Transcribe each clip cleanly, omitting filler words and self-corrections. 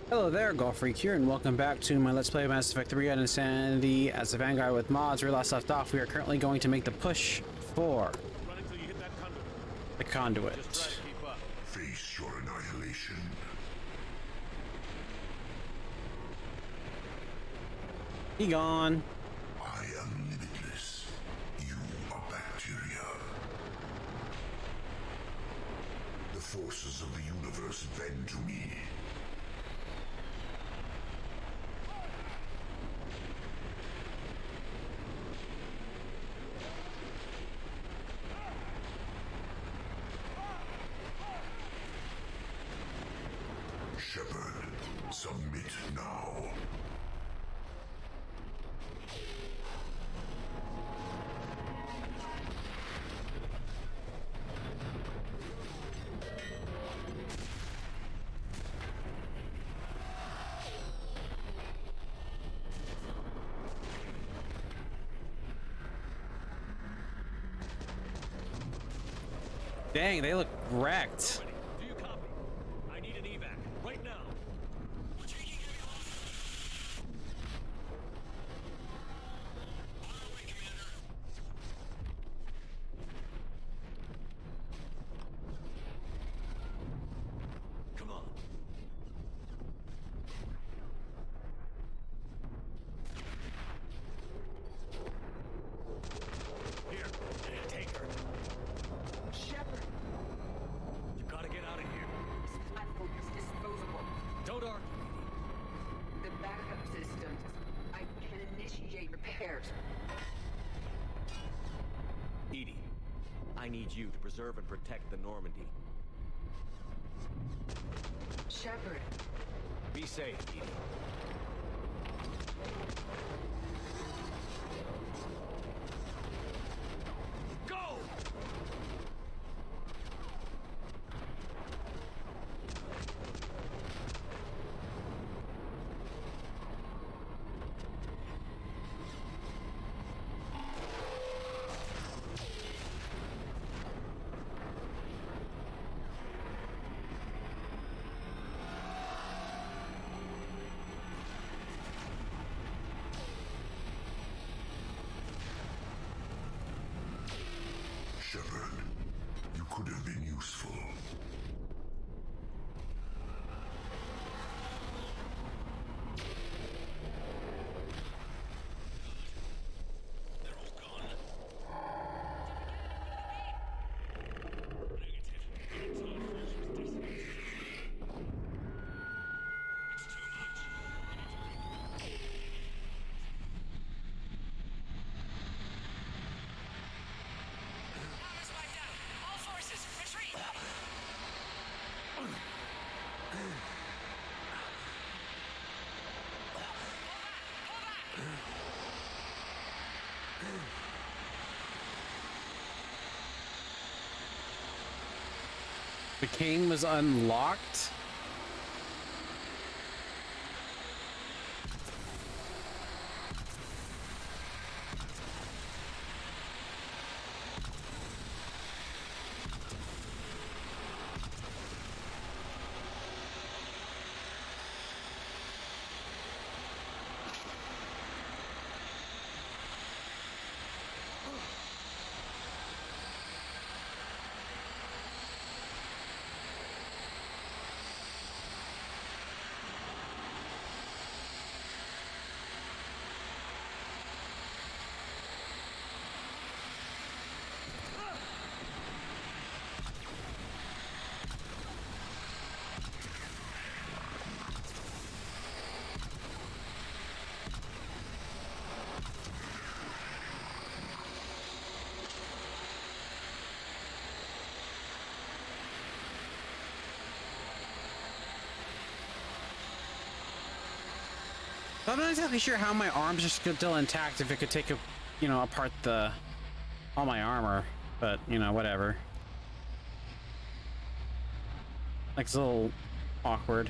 Hello there, Golf Freak here, and welcome back to my Let's Play Mass Effect 3 at Insanity as the Vanguard with mods. Where we last left off, we are currently going to make the push for Run until you hit that conduit. the conduit. Just try to keep up. Face your annihilation. Be gone. I am limitless. You are bacteria. The forces of the universe bend to me. Shepard, submit now. Dang, they look wrecked. Do you copy? I need an evac right now. We're taking heavy losses. On our way, Commander. Come on. Here, take her. Shepard, You gotta get out of here. this platform is disposable. Don't argue. The backup systems. I can initiate repairs. Edie, I need you to preserve and protect the Normandy. Shepard, Be safe, Edie. Go! Shepard, you could have been useful. They're all gone. Negative. The entire force was decimated. It's too much. Armor's wiped out. All forces, retreat! Pull back! The king was unlocked. I'm not exactly sure how my arms are still intact, if it could take apart all my armor, but whatever. Like, it's a little awkward.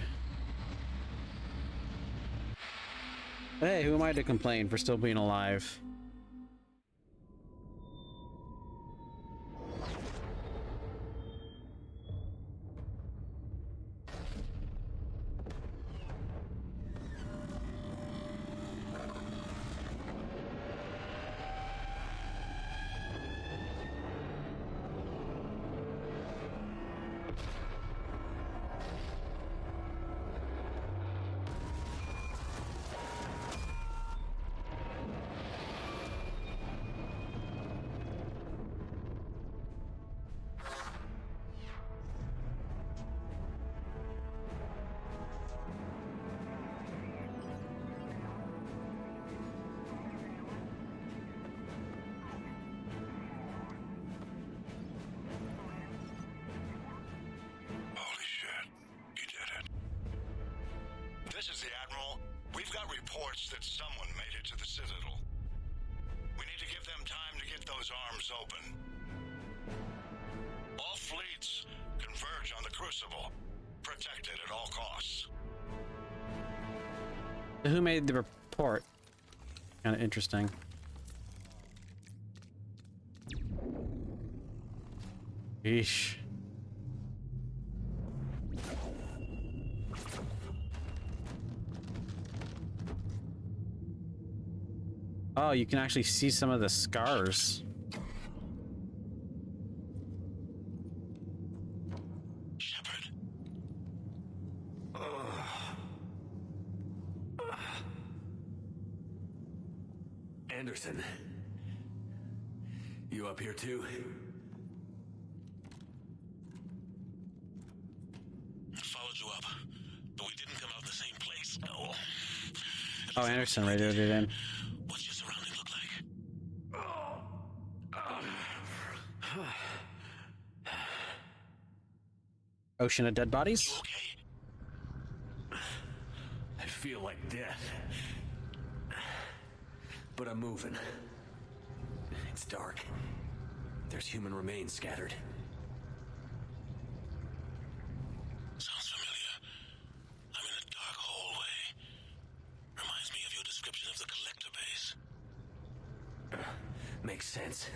But hey, who am I to complain for still being alive? This is the Admiral. We've got reports that someone made it to the Citadel. We need to give them time to get those arms open. All fleets converge on the Crucible. Protected at all costs. Who made the report? Kind of interesting. Yeesh. Oh, you can actually see some of the scars. Shepard. Anderson. You up here too? Followed you up, but we didn't come out in the same place. No. Oh, Anderson radioed it in. What's your surrounding look like? Ocean of dead bodies? Okay. I feel like death. But I'm moving. It's dark. There's human remains scattered. Sounds familiar. I'm in a dark hallway. Reminds me of your description of the collector base. Makes sense.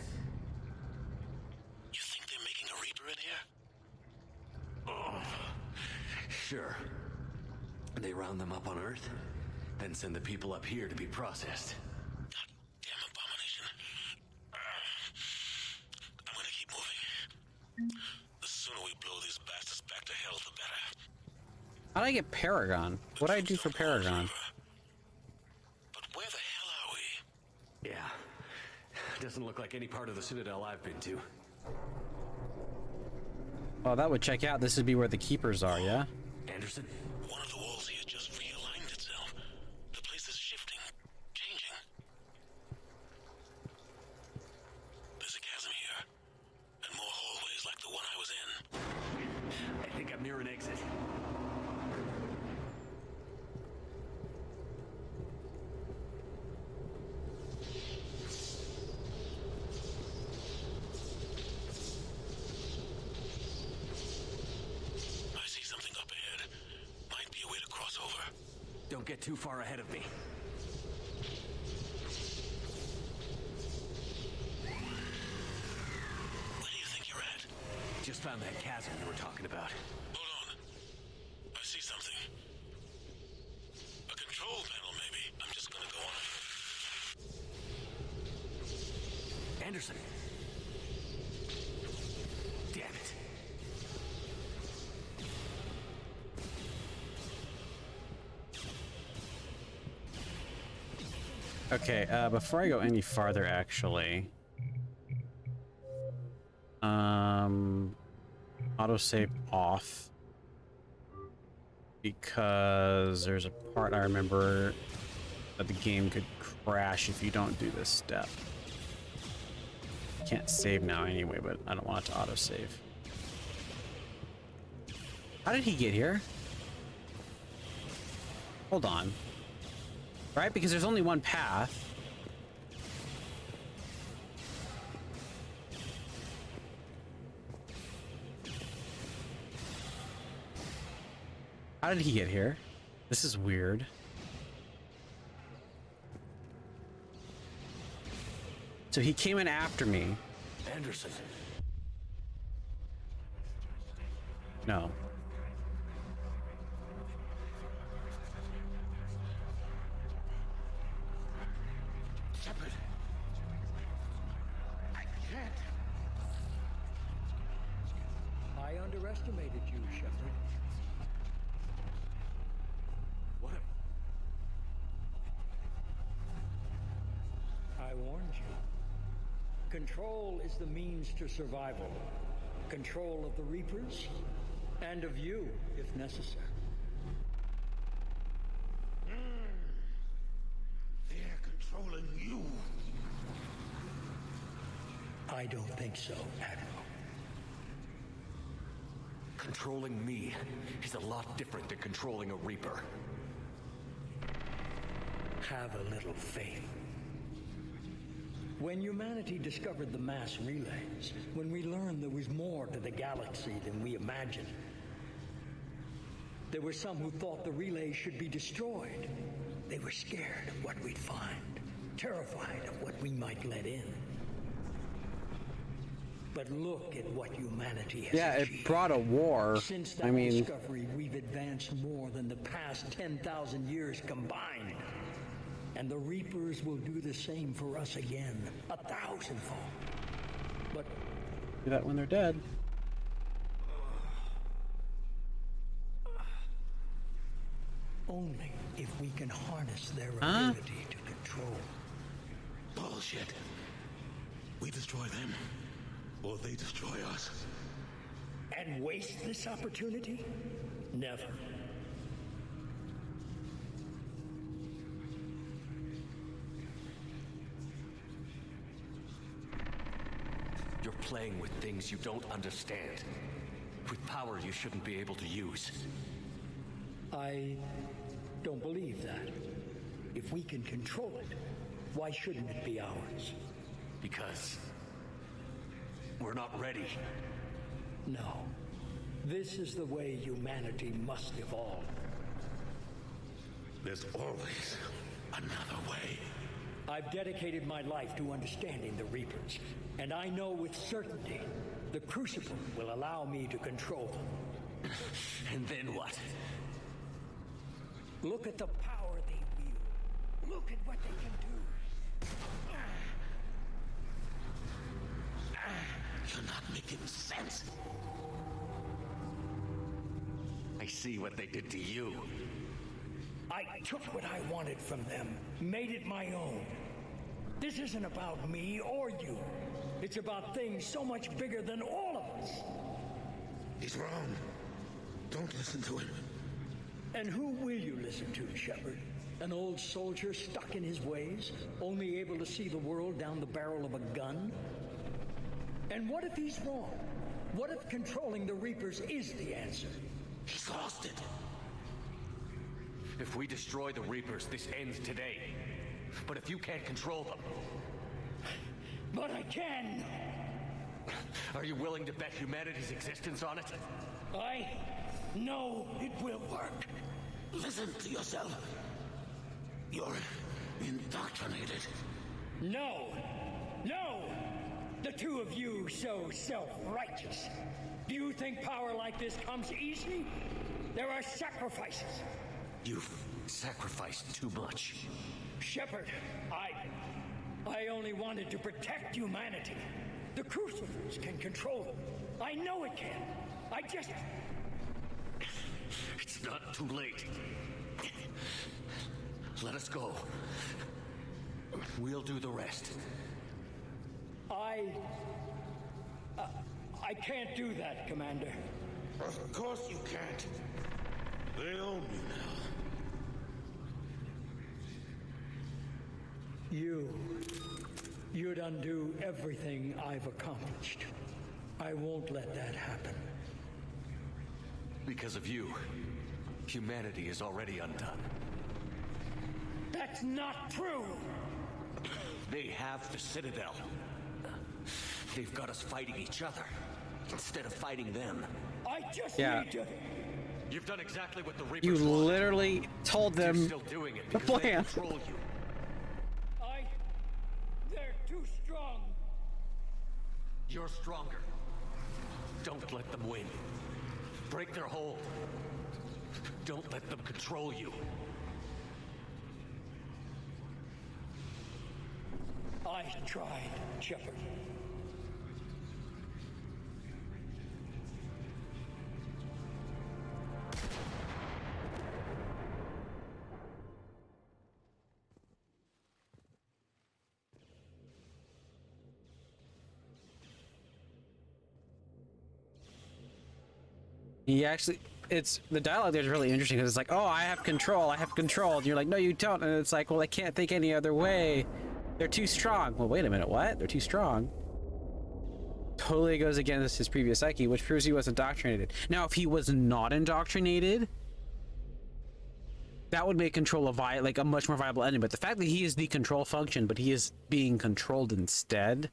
You think they're making a Reaper in here? Sure. They round them up on Earth, then send the people up here to be processed. Goddamn abomination. I'm gonna keep moving. The sooner we blow these bastards back to hell, the better. How'd I get Paragon? What'd I do for Paragon? But where the hell are we? Yeah. Doesn't look like any part of the Citadel I've been to. Oh, that would check out. This would be where the keepers are, yeah? Anderson? One of the walls here just realigned itself. The place is shifting, changing. There's a chasm here, and more hallways like the one I was in. I think I'm near an exit. I see something up ahead. Might be a way to cross over. Don't get too far ahead of me. Where do you think you're at? Just found that chasm you were talking about. Hold on. I see something. A control panel, maybe. I'm just gonna go on. Anderson! Damn it. Okay, before I go any farther, actually, autosave off, because there's a part I remember that the game could crash if you don't do this step. Can't save now anyway, but I don't want it to autosave. How did he get here? Hold on. Right? Because there's only one path. How did he get here? This is weird. So he came in after me. Anderson. No. Shepard. I can't. I underestimated you, Shepard. What? I warned you. Control is the means to survival. Control of the Reapers, and of you, if necessary. They're controlling you. I don't think so, Admiral. Controlling me is a lot different than controlling a Reaper. have a little faith. When humanity discovered the mass relays, when we learned there was more to the galaxy than we imagined, there were some who thought the relays should be destroyed. They were scared of what we'd find, terrified of what we might let in. But look at what humanity has achieved. It brought a war. Since that I mean, discovery, we've advanced more than the past 10,000 years combined. And the Reapers will do the same for us again, 1,000-fold. But do that when they're dead. only if we can harness their ability to control. Bullshit. We destroy them, or they destroy us. And waste this opportunity? Never. You're playing with things you don't understand. With power you shouldn't be able to use. I don't believe that. If we can control it, why shouldn't it be ours? Because we're not ready. No. This is the way humanity must evolve. There's always another way. I've dedicated my life to understanding the Reapers, and I know with certainty the Crucible will allow me to control them. And then what? Look at the power they wield. Look at what they can do. You're not making sense. I see what they did to you. I took what I wanted from them, made it my own. This isn't about me or you. It's about things so much bigger than all of us. He's wrong. Don't listen to him. And who will you listen to, Shepard? An old soldier stuck in his ways, only able to see the world down the barrel of a gun? And what if he's wrong? What if controlling the Reapers is the answer? He's lost it. If we destroy the Reapers, this ends today. But if you can't control them... But I can! Are you willing to bet humanity's existence on it? I know it will work. Listen to yourself. You're indoctrinated. No! No! The two of you so self-righteous. Do you think power like this comes easily? There are sacrifices. You've sacrificed too much. Shepard, I only wanted to protect humanity. The Crucibles can control them. I know it can. I just... It's not too late. Let us go. We'll do the rest. I can't do that, Commander. Of course you can't. They own you now. You'd undo everything I've accomplished. I won't let that happen. Because of you, humanity is already undone. That's not true! They have the Citadel. They've got us fighting each other instead of fighting them. I just Yeah. need to... You've done exactly what the You Reapers wanted. literally told You're them still doing it the because they plan. control you. They're too strong. You're stronger. Don't let them win. Break their hold. Don't let them control you. I tried, Shepard. he actually, it's the dialogue there is really interesting because it's like, oh, I have control, and you're like, no, you don't, and it's like, well, I can't think any other way. They're too strong. Well, wait a minute, what? They're too strong. Totally goes against his previous psyche, which proves he was indoctrinated. Now, if he was not indoctrinated, that would make control like a much more viable enemy. But the fact that he is the control function, but he is being controlled instead,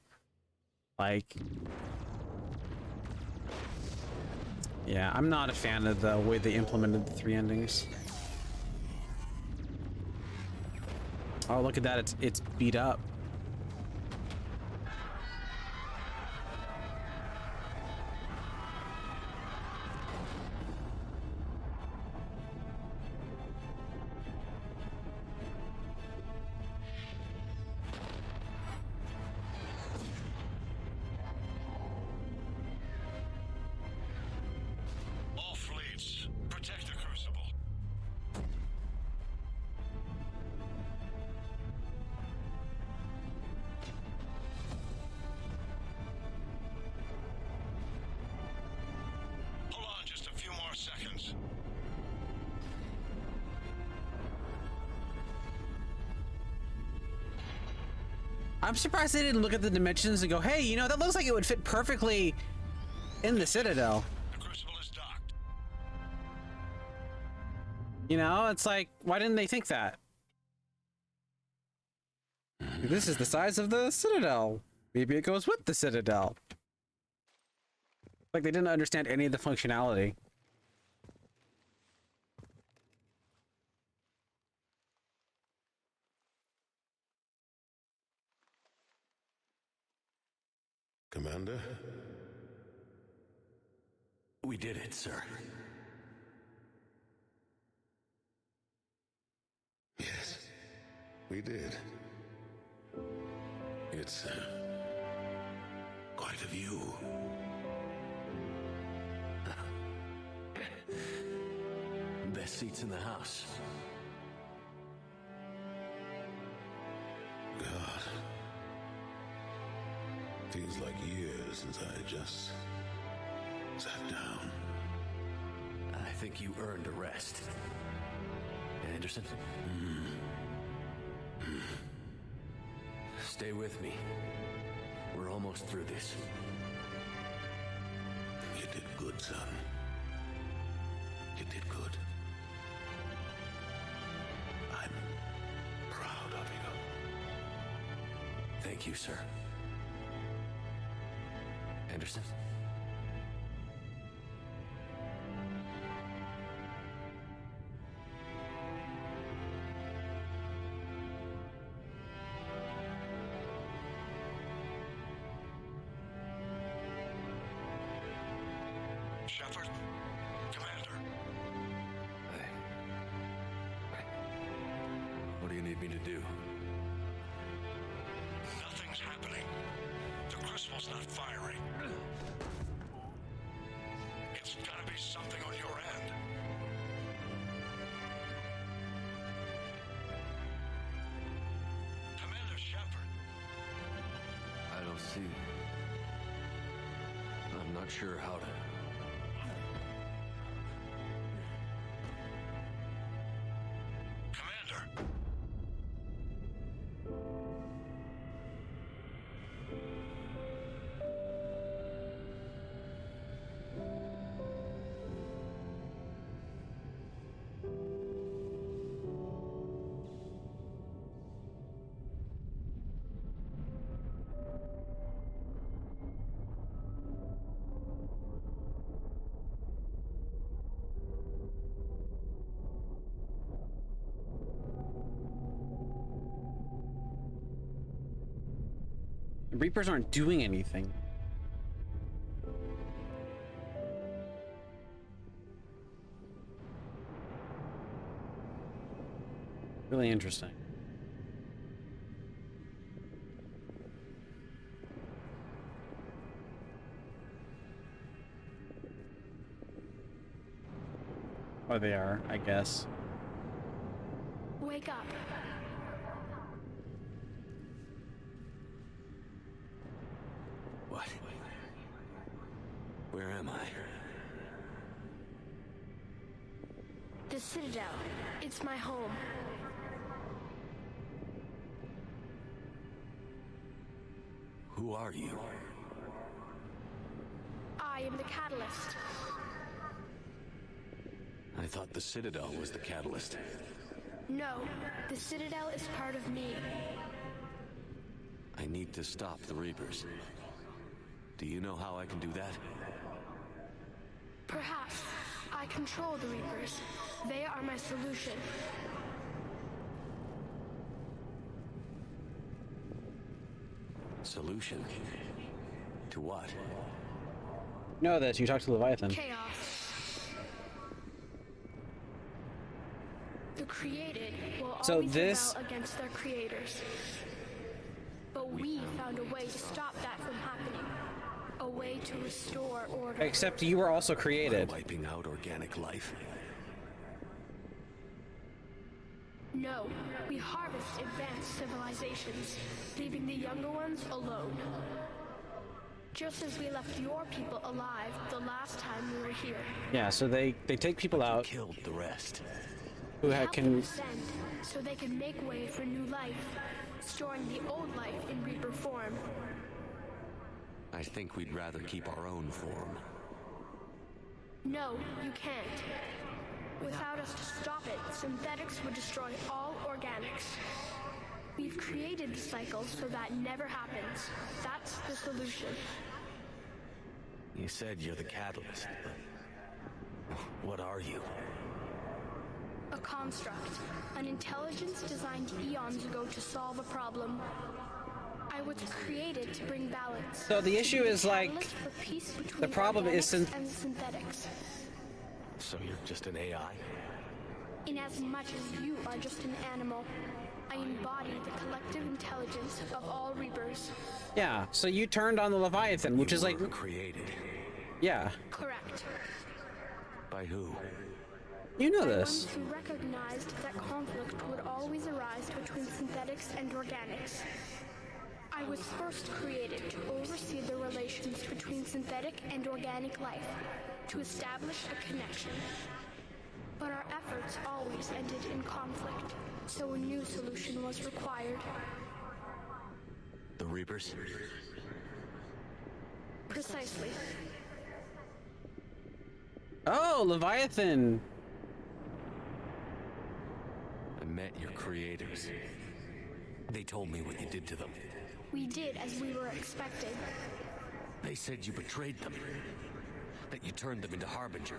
like, yeah, I'm not a fan of the way they implemented the 3 endings. Oh, look at that! It's beat up. All fleets, protect the Crucible. Hold on just a few more seconds. I'm surprised they didn't look at the dimensions and go, hey, you know, that looks like it would fit perfectly in the Citadel. The Crucible is docked. You know, it's like, why didn't they think that? This is the size of the Citadel. Maybe it goes with the Citadel. Like they didn't understand any of the functionality. Commander? We did it, sir. Yes, we did. It's quite a view. Best seats in the house. God. Feels like years since I just sat down. I think you earned a rest. Anderson? Stay with me. We're almost through this. You did good, son. You did good. I'm proud of you. Thank you, sir. Anderson? Shepard? Commander? What do you need me to do? Nothing's happening. The Crucible's not firing. It's gotta be something on your end. Commander Shepard. I don't see... I'm not sure how to... Commander! The Reapers aren't doing anything. Really interesting. Oh, they are, I guess. Wake up. What? Where am I? The Citadel. It's my home. Who are you? I am the catalyst. I I thought the Citadel was the catalyst. No, the Citadel is part of me. I need to stop the Reapers. Do you know how I can do that? Perhaps. I control the Reapers. They are my solution. Solution? To what? Know this, you talked to Leviathan. Chaos. The created will So always this- rebel against their creators. But we found a way to stop that from happening. A way to restore order. Except you were also created. Wiping out organic life? No, we harvest advanced civilizations, leaving the younger ones alone. Just as we left your people alive the last time we were here. Yeah, so they take people out Killed the rest. who Help them can... ascend so they can make way for new life, storing the old life in Reaper form. I think we'd rather keep our own form. No, you can't. Without us to stop it, synthetics would destroy all organics. We've created the cycle so that never happens. That's the solution. You said you're the catalyst. What are you? A construct. An intelligence designed eons ago to solve a problem. I was created to bring balance. So the issue To be is, a like, catalyst for peace between the problem is organics and synthetics. So you're just an AI? In as much as you are just an animal, I embody the collective intelligence of all Reapers. Yeah, so you turned on the Leviathan, which You is like... were created. Yeah, Correct. By who? you know By this. ones who recognized that conflict would always arise between synthetics and organics. I was first created to oversee the relations between synthetic and organic life, to establish a connection. But our efforts always ended in conflict, so a new solution was required. The Reapers? Precisely. Oh, Leviathan! I met your creators. They told me what you did to them. We did as we were expected. They said you betrayed them. That you turned them into Harbinger.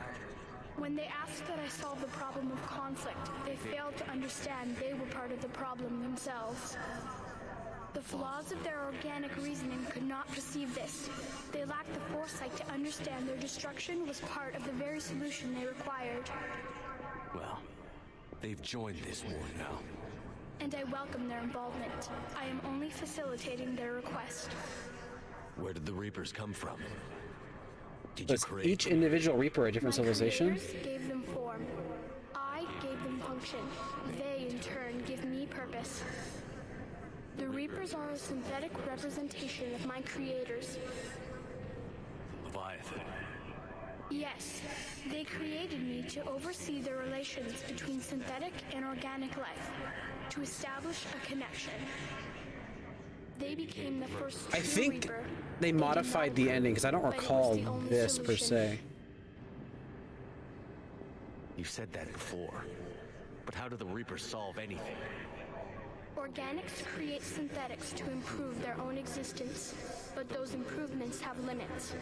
When they asked that I solve the problem of conflict, they failed to understand they were part of the problem themselves. The flaws of their organic reasoning could not perceive this. They lacked the foresight to understand their destruction was part of the very solution they required. Well, they've joined this war now. And I welcome their involvement. I am only facilitating their request. Where did the Reapers come from? Did you Was create each them? individual Reaper a different My civilization? creators gave them form. I gave them function. They, in turn, give me purpose. The Reapers are a synthetic representation of my creators. Leviathan. Yes, they created me to oversee the relations between synthetic and organic life, to establish a connection. They became the first I true think Reaper. they did modified not the approve, ending, because I don't but it was recall the only this per solution. se. You've said that before. But how do the Reapers solve anything? Organics create synthetics to improve their own existence, but those improvements have limits.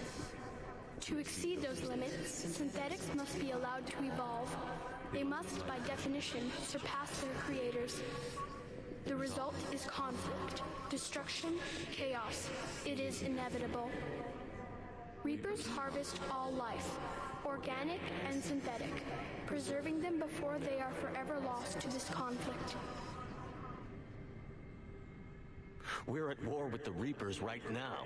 To exceed those limits, synthetics must be allowed to evolve. They must, by definition, surpass their creators. The result is conflict, destruction, chaos. It is inevitable. Reapers harvest all life, organic and synthetic, preserving them before they are forever lost to this conflict. We're at war with the Reapers right now.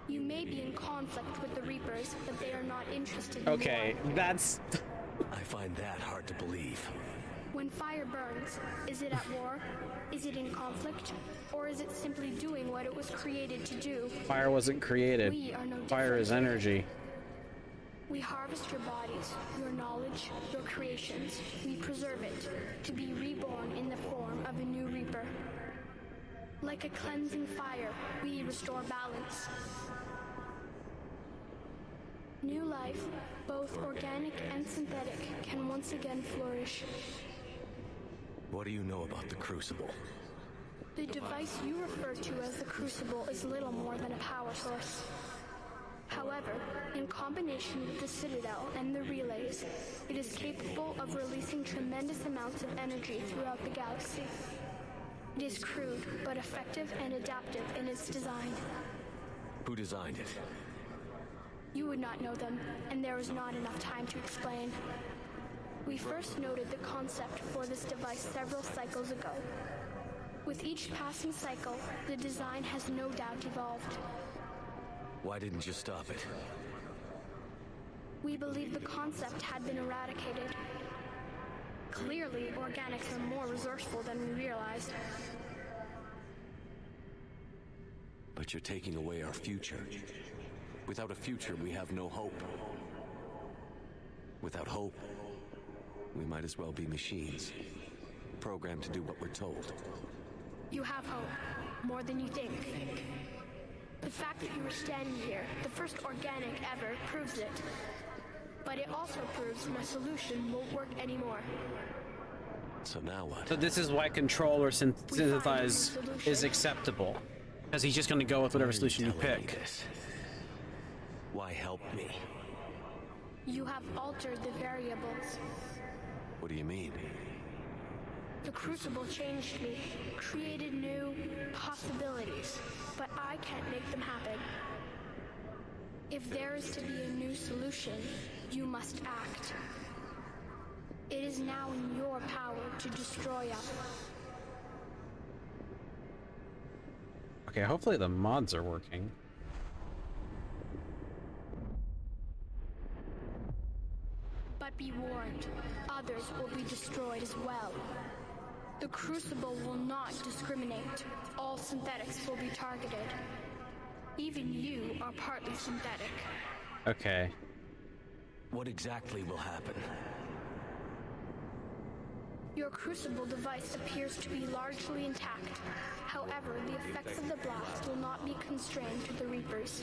You may be in conflict with the Reapers, but they are not interested in Okay, war. that's... I find that hard to believe. When fire burns, is it at war? Is it in conflict? Or is it simply doing what it was created to do? Fire wasn't created. We are no Fire is different. energy. We harvest your bodies, your knowledge, your creations. We preserve it, to be reborn in the form of a new Reaper. Like a cleansing fire, we restore balance. New life, both organic and synthetic, can once again flourish. What do you know about the Crucible? The device you refer to as the Crucible is little more than a power source. However, in combination with the Citadel and the relays, it is capable of releasing tremendous amounts of energy throughout the galaxy. It is crude, but effective and adaptive in its design. Who designed it? You would not know them, and there is not enough time to explain. We first noted the concept for this device several cycles ago. With each passing cycle, the design has no doubt evolved. Why didn't you stop it? We believe the concept had been eradicated. Clearly, organics are more resourceful than we realized. But you're taking away our future. Without a future, we have no hope. Without hope, we might as well be machines, programmed to do what we're told. You have hope, more than you think. The fact that you are standing here, the first organic ever, proves it. But it also proves my solution won't work anymore. So now what? So this is why control or synthesize is acceptable. Because he's just going to go with whatever solution you pick. Why help me? You have altered the variables. What do you mean? The Crucible changed me, created new possibilities, but I can't make them happen. If there is to be a new solution, you must act. It is now in your power to destroy us. Okay, hopefully the mods are working. But be warned, others will be destroyed as well. The Crucible will not discriminate. All synthetics will be targeted. Even you are partly synthetic. Okay. What exactly will happen? Your Crucible device appears to be largely intact. However, the effects of the blast will not be constrained to the Reapers.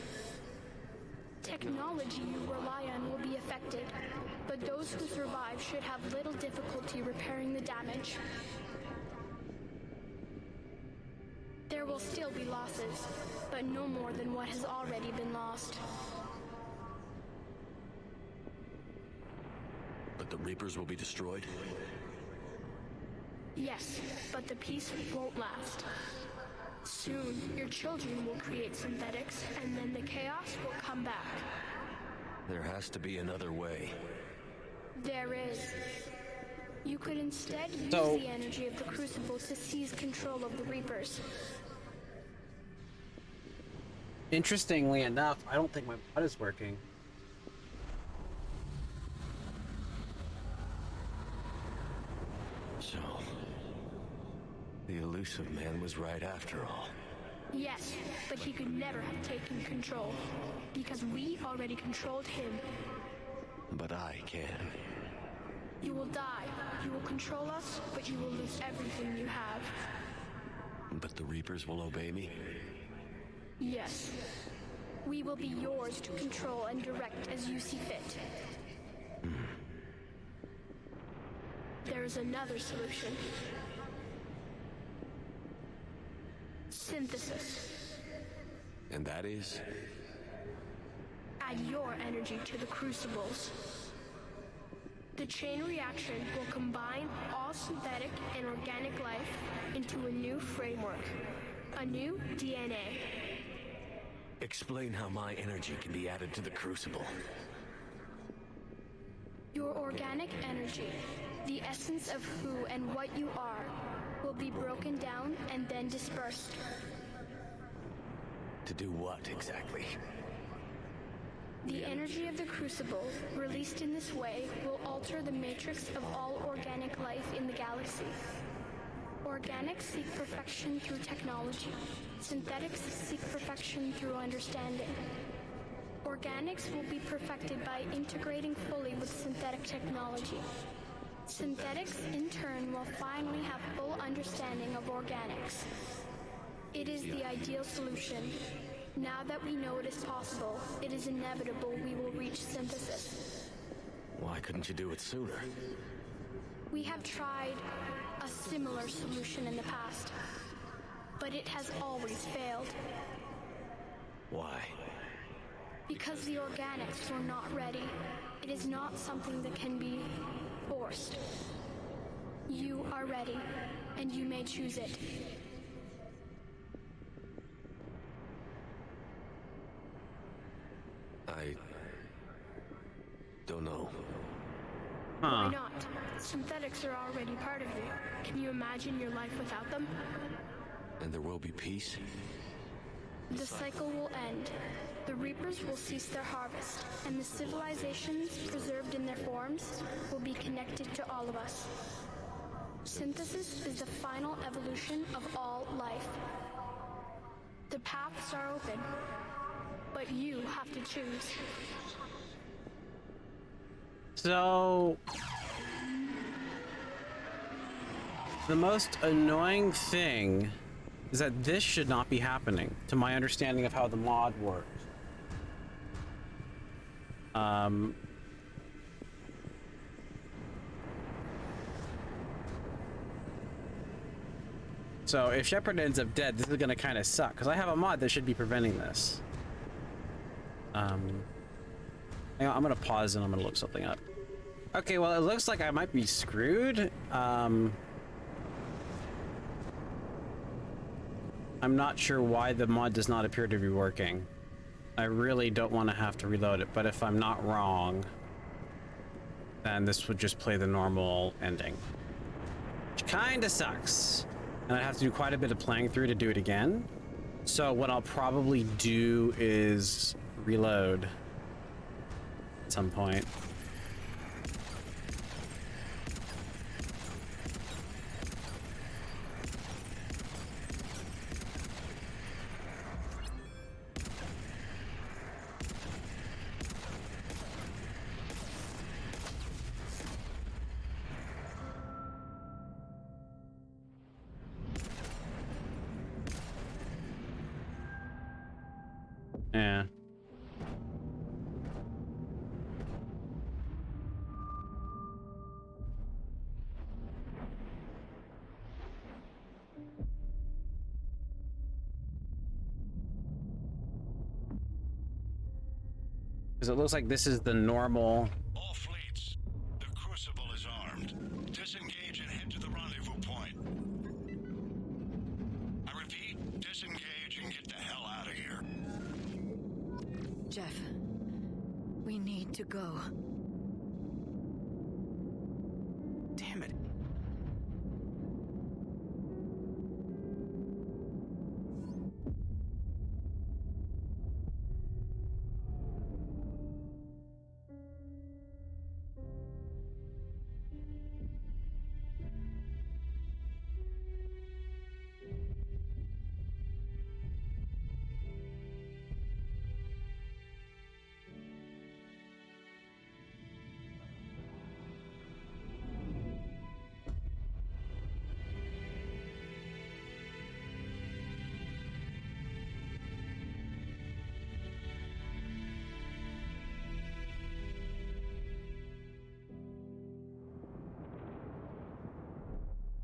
Technology you rely on will be affected, but those who survive should have little difficulty repairing the damage. There will still be losses, but no more than what has already been lost. But the Reapers will be destroyed? Yes, but the peace won't last. Soon, your children will create synthetics, and then the chaos will come back. There has to be another way. There is. You could instead use So- the energy of the Crucible to seize control of the Reapers. Interestingly enough, I don't think my mod is working. So, the elusive man was right after all. Yes, but he could never have taken control, because we already controlled him. But I can. You will die. You will control us, but you will lose everything you have. But the Reapers will obey me? Yes. We will be yours to control and direct as you see fit. There is another solution. Synthesis. And that is? Add your energy to the Crucibles. The chain reaction will combine all synthetic and organic life into a new framework. A new DNA. Explain how my energy can be added to the Crucible. Your organic energy, the essence of who and what you are, will be broken down and then dispersed. To do what exactly? The energy of the Crucible, released in this way, will alter the matrix of all organic life in the galaxy. Organics seek perfection through technology. Synthetics seek perfection through understanding. Organics will be perfected by integrating fully with synthetic technology. Synthetics, in turn, will finally have full understanding of organics. It is the ideal solution. Now that we know it is possible, it is inevitable we will reach synthesis. Why couldn't you do it sooner? We have tried a similar solution in the past, but it has always failed. Why? Because the organics were not ready. It is not something that can be forced. You are ready, and you may choose it. I don't know. Why not? Synthetics are already part of you. Can you imagine your life without them? And there will be peace? The cycle will end. The Reapers will cease their harvest, and the civilizations preserved in their forms will be connected to all of us. Synthesis is the final evolution of all life. The paths are open, but you have to choose. So the most annoying thing is that this should not be happening, to my understanding of how the mod works. So if Shepard ends up dead, this is gonna kind of suck, because I have a mod that should be preventing this. Hang on, I'm gonna pause and I'm gonna look something up. Okay, well, it looks like I might be screwed. I'm not sure why the mod does not appear to be working. I really don't want to have to reload it, but if I'm not wrong, then this would just play the normal ending, which kind of sucks. And I'd have to do quite a bit of playing through to do it again. So what I'll probably do is reload at some point. Yeah. Because it looks like this is the normal. All fleets, the Crucible is armed. Disengage and head to the rendezvous point. I repeat, disengage and get the hell out of here. Jeff, we need to go. Damn it.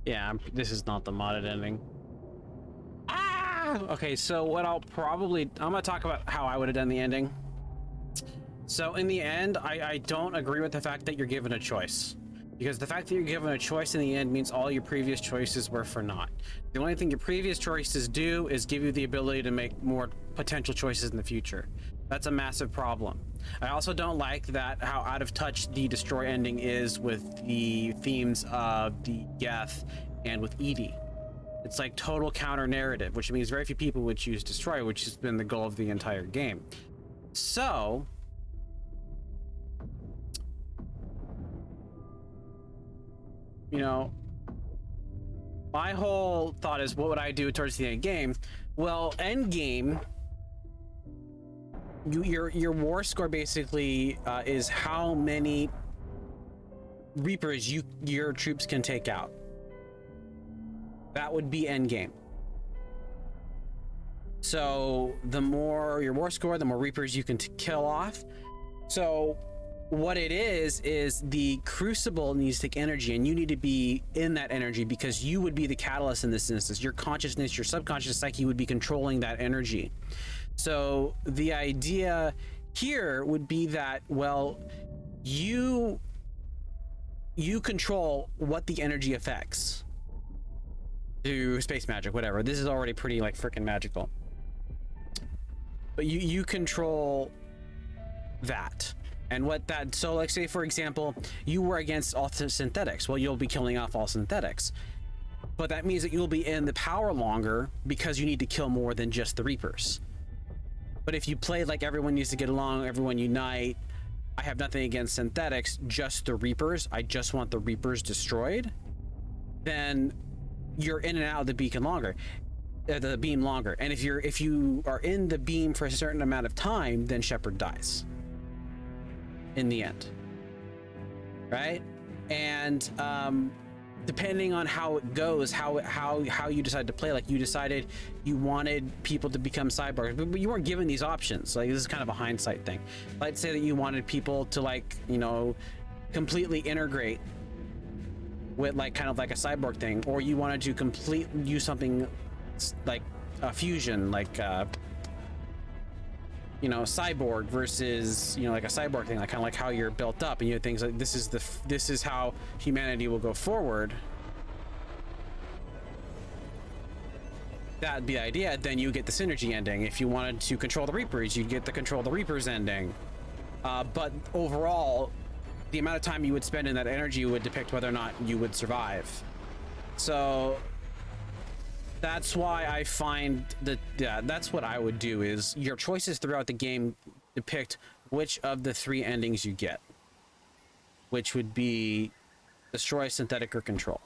Yeah, this is not the modded ending. Ah! Okay, so what I'm gonna talk about how I would have done the ending. So in the end, I don't agree with the fact that you're given a choice. Because the fact that you're given a choice in the end means all your previous choices were for naught. The only thing your previous choices do is give you the ability to make more potential choices in the future. That's a massive problem. I also don't like that how out of touch the destroy ending is with the themes of the Geth and with Edie. It's like total counter narrative, which means very few people would choose destroy, which has been the goal of the entire game. So you know, my whole thought is, what would I do towards the end game? Well, end game, your war score basically is how many Reapers your troops can take out. That would be end game. So the more your war score, the more Reapers you can kill off. So what it is the crucible needs to take energy, and you need to be in that energy because you would be the catalyst in this instance. Your consciousness, your subconscious psyche would be controlling that energy. So the idea here would be that, well, you control what the energy affects through space magic, whatever. This is already pretty like freaking magical, but you control that. And what that, so like say for example, you were against all synthetics. Well, you'll be killing off all synthetics, but that means that you'll be in the power longer because you need to kill more than just the Reapers. But if you play like everyone needs to get along, everyone unite, I have nothing against synthetics, just the Reapers, I just want the Reapers destroyed, then you're in and out of the beacon longer, the beam longer. And if you are in the beam for a certain amount of time, then Shepard dies in the end, right? And depending on how it goes, how you decide to play, like you decided you wanted people to become cyborgs, but you weren't given these options. Like this is kind of a hindsight thing. Let's say that you wanted people to, like, you know, completely integrate with like kind of like a cyborg thing, or you wanted to use something like a fusion, like you know, cyborg versus, you know, like a cyborg thing, like kind of like how you're built up, and you know, things like this is how humanity will go forward. That'd be the idea. Then you get the synergy ending. If you wanted to control the Reapers, you'd get the control the Reapers ending. But overall, the amount of time you would spend in that energy would depict whether or not you would survive. So that's why I find that, yeah, that's what I would do, is your choices throughout the game depict which of the three endings you get, which would be destroy, synthetic, or control.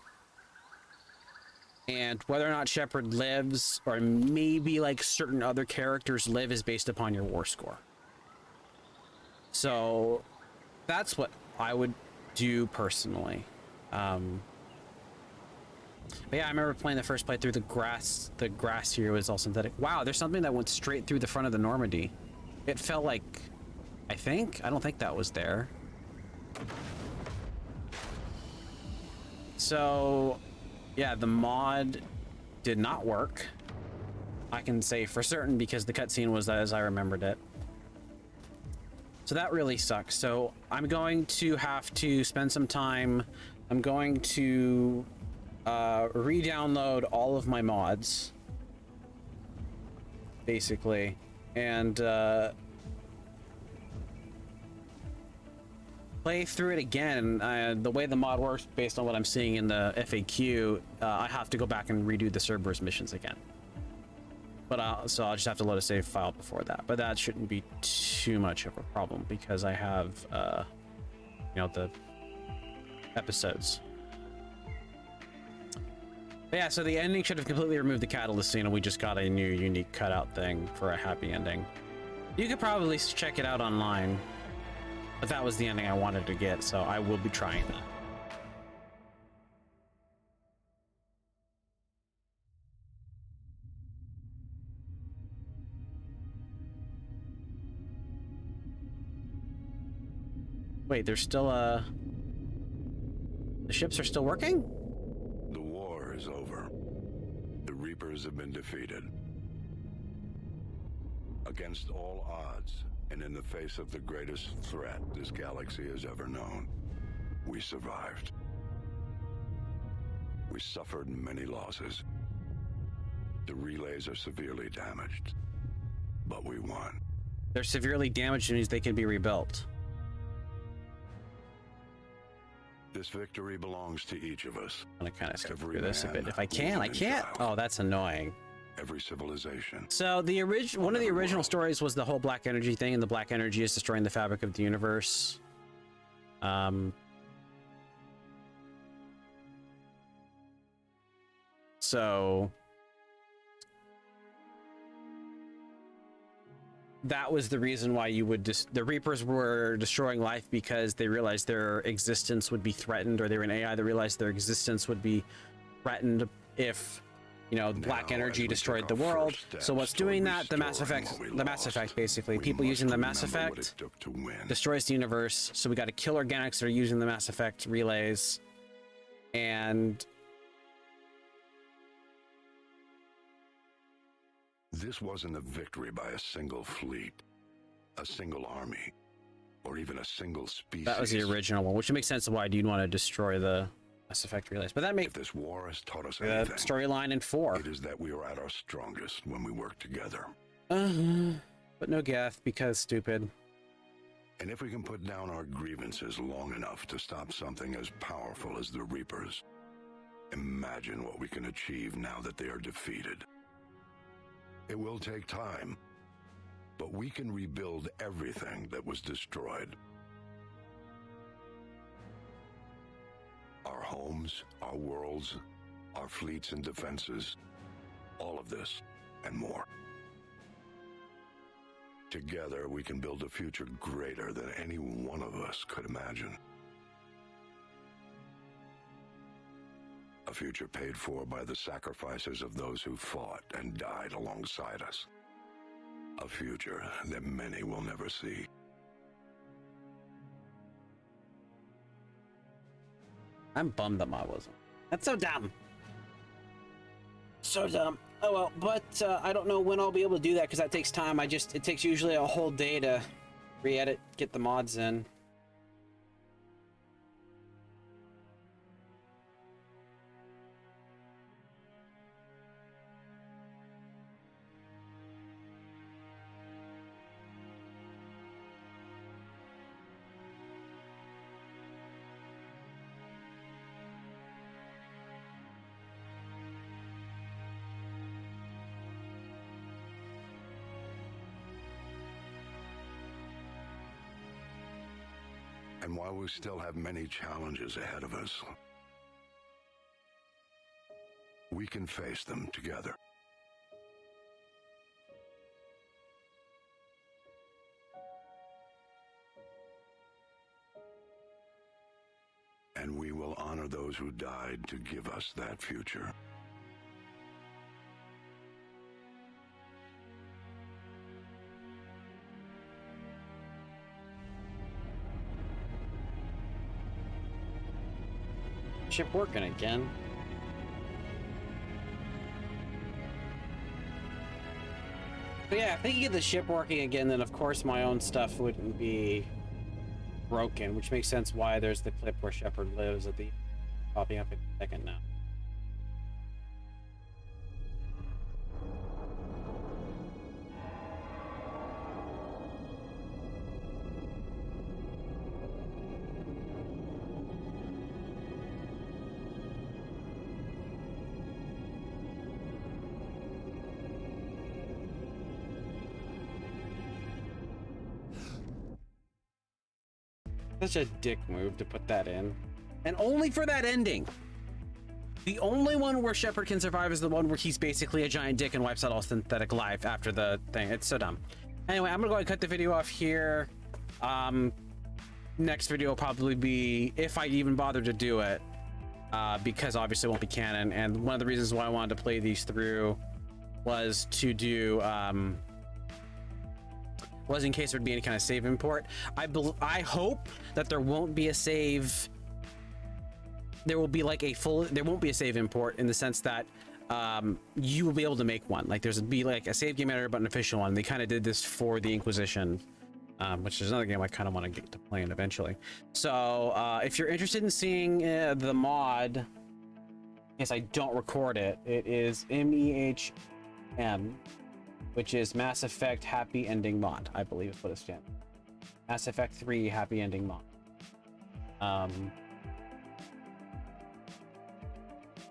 And whether or not Shepard lives, or maybe like certain other characters live, is based upon your war score. So that's what I would do personally. But yeah, I remember playing the first playthrough, the grass here was all synthetic. Wow, there's something that went straight through the front of the Normandy. It felt like, I don't think that was there. So yeah, the mod did not work. I can say for certain because the cutscene was as I remembered it. So that really sucks. So I'm going to have to spend some time. I'm going to re-download all of my mods, basically, and play through it again. The way the mod works, based on what I'm seeing in the FAQ, I have to go back and redo the Cerberus missions again. But so I'll just have to load a save file before that. But that shouldn't be too much of a problem because I have, you know, the episodes. But yeah, so the ending should have completely removed the catalyst scene, and we just got a new unique cutout thing for a happy ending. You could probably check it out online, but that was the ending I wanted to get, so I will be trying that. Wait, there's still the ships are still working? The war is over. The Reapers have been defeated. Against all odds, and in the face of the greatest threat this galaxy has ever known, we survived. We suffered many losses. The relays are severely damaged, but we won. They're severely damaged, means they can be rebuilt. This victory belongs to each of us. I'm gonna kind of skip through this a bit. If I can, I can't. Oh, that's annoying. Every civilization. So the one of the original stories was the whole black energy thing, and the black energy is destroying the fabric of the universe. So that was the reason why you would the Reapers were destroying life, because they realized their existence would be threatened, or they were an AI that realized their existence would be threatened if you know, black Now, energy as we destroyed take the our world. first steps So what's doing toward that? The Mass restoring Effect, what we the Mass lost, Effect basically. we People must using the Mass remember what Effect it took to win. destroys the universe. So we got to kill organics that are using the Mass Effect relays. And This wasn't a victory by a single fleet, a single army, or even a single species. that was the original one, which makes sense of why you'd want to destroy the Mass Effect relays. But that If makes this war has taught us the anything, storyline in 4. it is that we are at our strongest when we work together. But no Geth, because stupid. And if we can put down our grievances long enough to stop something as powerful as the Reapers, imagine what we can achieve now that they are defeated. It will take time, but we can rebuild everything that was destroyed. Our homes, our worlds, our fleets and defenses, all of this and more. Together, we can build a future greater than any one of us could imagine. A future paid for by the sacrifices of those who fought and died alongside us. A future that many will never see. I'm bummed that mod wasn't. That's so dumb. So dumb. Oh well, but I don't know when I'll be able to do that because that takes time. It takes usually a whole day to re-edit, get the mods in. And while we still have many challenges ahead of us, we can face them together. And we will honor those who died to give us that future. Ship working again. But yeah, if they can get the ship working again, then of course my own stuff wouldn't be broken, which makes sense why there's the clip where Shepard lives at the popping up in a second now. Such a dick move to put that in. And only for that ending. The only one where Shepard can survive is the one where he's basically a giant dick and wipes out all synthetic life after the thing. It's so dumb. Anyway, I'm gonna go ahead and cut the video off here. Next video will probably be, if I even bother to do it, because obviously it won't be canon. And one of the reasons why I wanted to play these through was to do, was in case there'd be any kind of save import. I hope that there won't be a save. There will be like there won't be a save import in the sense that you will be able to make one. Like there's be like a save game editor, but an official one. They kind of did this for the Inquisition, which is another game I kind of want to get to playing eventually. So if you're interested in seeing the mod, in case I don't record it, it is MEHM, which is Mass Effect Happy Ending Mod, I believe is what it stands for. Mass Effect 3 Happy Ending Mod.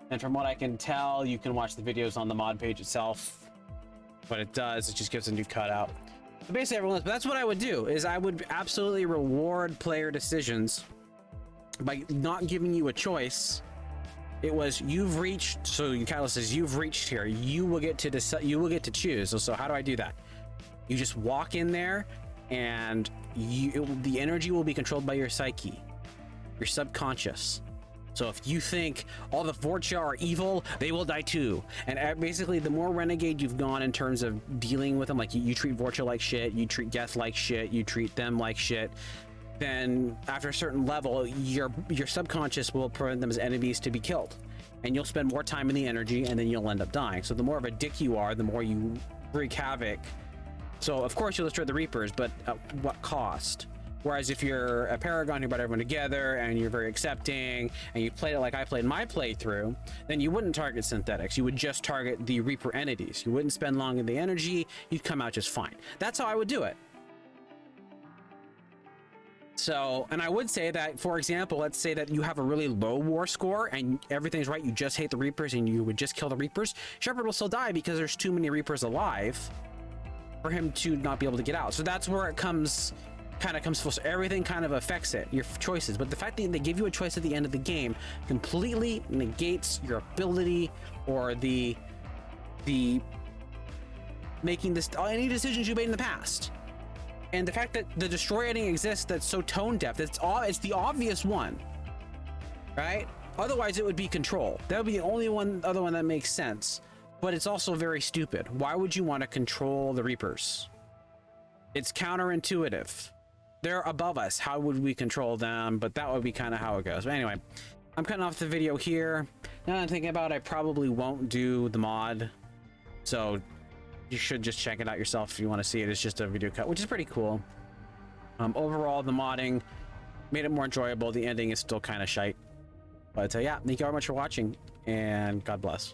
And from what I can tell, you can watch the videos on the mod page itself. What it does, it just gives a new cutout. But basically everyone else, but that's what I would do, is I would absolutely reward player decisions by not giving you a choice. It was, you've reached, so Catalyst says, you've reached here. You will get to decide, you will get to choose. So how do I do that? You just walk in there and the energy will be controlled by your psyche, your subconscious. So if you think all the Vorcha are evil, they will die too. And basically, the more renegade you've gone in terms of dealing with them, like you treat Vorcha like shit, you treat Geth like shit, you treat them like shit, then after a certain level, your subconscious will prevent them as enemies to be killed. And you'll spend more time in the energy, and then you'll end up dying. So the more of a dick you are, the more you wreak havoc. So of course you'll destroy the Reapers, but at what cost? Whereas if you're a Paragon who brought everyone together and you're very accepting and you played it like I played my playthrough, then you wouldn't target synthetics. You would just target the Reaper entities. You wouldn't spend long in the energy. You'd come out just fine. That's how I would do it. So, and I would say that, for example, let's say that you have a really low war score and everything's right. You just hate the Reapers and you would just kill the Reapers. Shepard will still die because there's too many Reapers alive for him to not be able to get out. So that's where it comes full. So everything kind of affects it, your choices. But the fact that they give you a choice at the end of the game completely negates your ability or the making this any decisions you made in the past. And the fact that the destroy ending exists, that's so tone deaf, it's the obvious one, right? Otherwise it would be control. That would be the only other one that makes sense. But it's also very stupid. Why would you want to control the Reapers? It's counterintuitive. They're above us. How would we control them? But that would be kind of how it goes. But anyway, I'm cutting off the video here. Now that I'm thinking about it, I probably won't do the mod. So you should just check it out yourself if you want to see it. It's just a video cut, which is pretty cool. Overall, the modding made it more enjoyable. The ending is still kind of shite. But yeah, thank you very much for watching, and God bless.